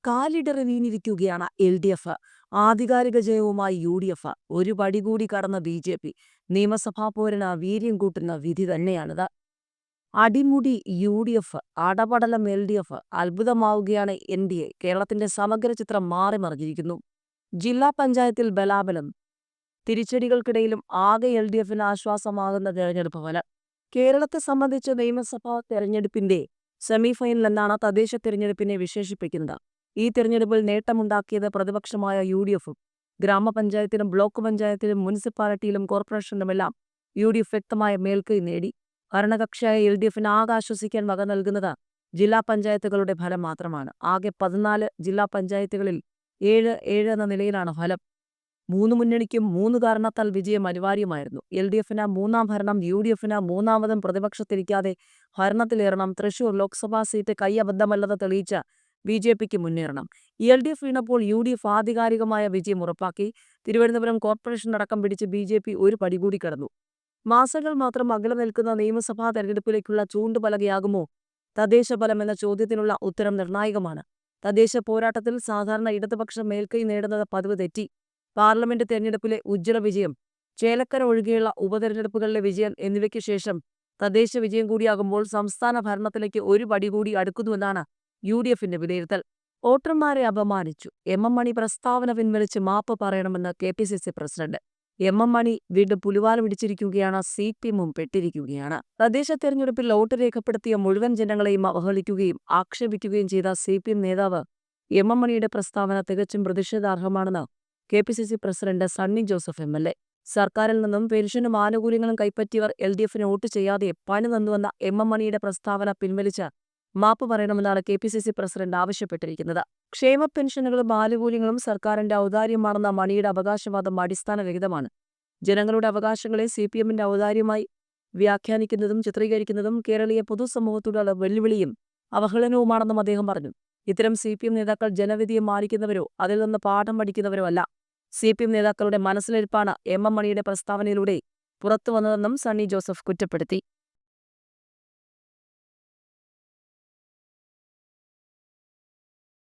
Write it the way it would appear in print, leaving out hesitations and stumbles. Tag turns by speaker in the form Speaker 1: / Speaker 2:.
Speaker 1: കാലിടറി വീണിരിക്കുകയാണ് LDF. ആധികാരിക ജയവുമായി UDF. ഒരു പടി കൂടി കടന്ന BJP. നിയമസഭാ പോരിന് വീര്യം കൂട്ടുന്ന വിധി തന്നെയാണിത്. അടിമുടി UDF, അടപടലം LDF, അത്ഭുതമാവുകയാണ് NDA. കേരളത്തിന്റെ സമഗ്ര ചിത്രം മാറിമറിഞ്ഞിരിക്കുന്നു. ജില്ലാ പഞ്ചായത്തിൽ ബലാബലം. തിരിച്ചടികൾക്കിടയിലും ആകെ LDFന് ആശ്വാസമാകുന്ന തെരഞ്ഞെടുപ്പ് ഫലം. കേരളത്തെ സംബന്ധിച്ച് നിയമസഭാ തെരഞ്ഞെടുപ്പിന്റെ സെമിഫൈനൽ എന്നാണ് തദ്ദേശ തെരഞ്ഞെടുപ്പിനെ വിശേഷിപ്പിക്കുന്നത്. ഈ തെരഞ്ഞെടുപ്പിൽ നേട്ടമുണ്ടാക്കിയത് പ്രതിപക്ഷമായ UDF-ഉം. ഗ്രാമപഞ്ചായത്തിലും ബ്ലോക്ക് പഞ്ചായത്തിലും മുനിസിപ്പാലിറ്റിയിലും കോർപ്പറേഷനിലുമെല്ലാം UDF വ്യക്തമായ മേൽക്കൈ നേടി. ഭരണകക്ഷിയായ LDFന് ആകെ ആശ്വസിക്കാൻ വക നൽകുന്നത് ജില്ലാ പഞ്ചായത്തുകളുടെ ഫലം മാത്രമാണ്. ആകെ 14 ജില്ലാ പഞ്ചായത്തുകളിൽ 7-7 എന്ന നിലയിലാണ് ഫലം. 3 മുന്നണിക്കും 3 കാരണത്താൽ വിജയം അനിവാര്യമായിരുന്നു. LDFന് മൂന്നാം ഭരണം, UDFന് മൂന്നാമതും പ്രതിപക്ഷത്തിരിക്കാതെ ഭരണത്തിലേറണം. തൃശൂർ ലോക്സഭാ സീറ്റ് കൈയബദ്ധമല്ലെന്ന് തെളിയിച്ച BJPക്ക് മുന്നേറണം. LDF വീണപ്പോൾ UDF ആധികാരികമായ വിജയം ഉറപ്പാക്കി. തിരുവനന്തപുരം കോർപ്പറേഷൻ അടക്കം പിടിച്ച് BJP ഒരു പടി കൂടി കടന്നു. മാസങ്ങൾ മാത്രം അകലെ നിൽക്കുന്ന നിയമസഭാ തെരഞ്ഞെടുപ്പിലേക്കുള്ള ചൂണ്ടുപലകയാകുമോ തദ്ദേശ ഫലം എന്ന ചോദ്യത്തിനുള്ള ഉത്തരം നിർണായകമാണ്. തദ്ദേശ പോരാട്ടത്തിൽ സാധാരണ ഇടതുപക്ഷം മേൽക്കൈ നേടുന്നത് പതിവ് തെറ്റി. പാർലമെന്റ് തെരഞ്ഞെടുപ്പിലെ ഉജ്ജ്വല വിജയം, ചേലക്കര ഒഴികെയുള്ള ഉപതെരഞ്ഞെടുപ്പുകളിലെ വിജയം എന്നിവയ്ക്ക് ശേഷം തദ്ദേശ വിജയം കൂടിയാകുമ്പോൾ സംസ്ഥാന ഭരണത്തിലേക്ക് ഒരു പടി കൂടി അടുക്കുന്നുവെന്നാണ് UDFന്റെ വിലയിരുത്തൽ. വോട്ടർമാരെ അപമാനിച്ചു. MM മണി പ്രസ്താവന പിൻവലിച്ച് മാപ്പ് പറയണമെന്ന് KPCC പ്രസിഡന്റ്. MM മണി വീണ്ടും പുലിവാലം ഇടിച്ചിരിക്കുകയാണ്. CPM-ഉം പെട്ടിരിക്കുകയാണ്. തദ്ദേശ തെരഞ്ഞെടുപ്പിൽ വോട്ട് രേഖപ്പെടുത്തിയ മുഴുവൻ ജനങ്ങളെയും അവഹേളിക്കുകയും ആക്ഷേപിക്കുകയും ചെയ്ത CPM നേതാവ് MM മണിയുടെ പ്രസ്താവന തികച്ചും പ്രതിഷേധാർഹമാണെന്ന് KPCC president Sunny Joseph MLA. സർക്കാരിൽ നിന്നും പെൻഷനും ആനുകൂല്യങ്ങളും കൈപ്പറ്റിയവർ LDFന് വോട്ട് ചെയ്യാതെ പണി തന്നുവെന്ന MM മണിയുടെ പ്രസ്താവന പിൻവലിച്ച് മാപ്പ് പറയണമെന്നാണ് KPCC പ്രസിഡന്റ് ആവശ്യപ്പെട്ടിരിക്കുന്നത്. ക്ഷേമ പെൻഷനുകളും ആനുകൂല്യങ്ങളും സർക്കാരിന്റെ ഔദാര്യമാണെന്ന മണിയുടെ അവകാശവാദം അടിസ്ഥാനരഹിതമാണ്. ജനങ്ങളുടെ അവകാശങ്ങളെ CPM-ന്റെ ഔദാര്യമായി വ്യാഖ്യാനിക്കുന്നതും ചിത്രീകരിക്കുന്നതും കേരളീയ പൊതുസമൂഹത്തോടുള്ള വെല്ലുവിളിയും അവഹേളനവുമാണെന്നും അദ്ദേഹം പറഞ്ഞു. ഇത്തരം CPM നേതാക്കൾ ജനവിധിയെ മാനിക്കുന്നവരോ അതിൽ നിന്ന് പാഠം പഠിക്കുന്നവരോ അല്ല. CPM നേതാക്കളുടെ മനസ്സിലിരിപ്പാണ് MM മണിയുടെ പ്രസ്താവനയിലൂടെ പുറത്തുവന്നതെന്നും സണ്ണി ജോസഫ് കുറ്റപ്പെടുത്തി.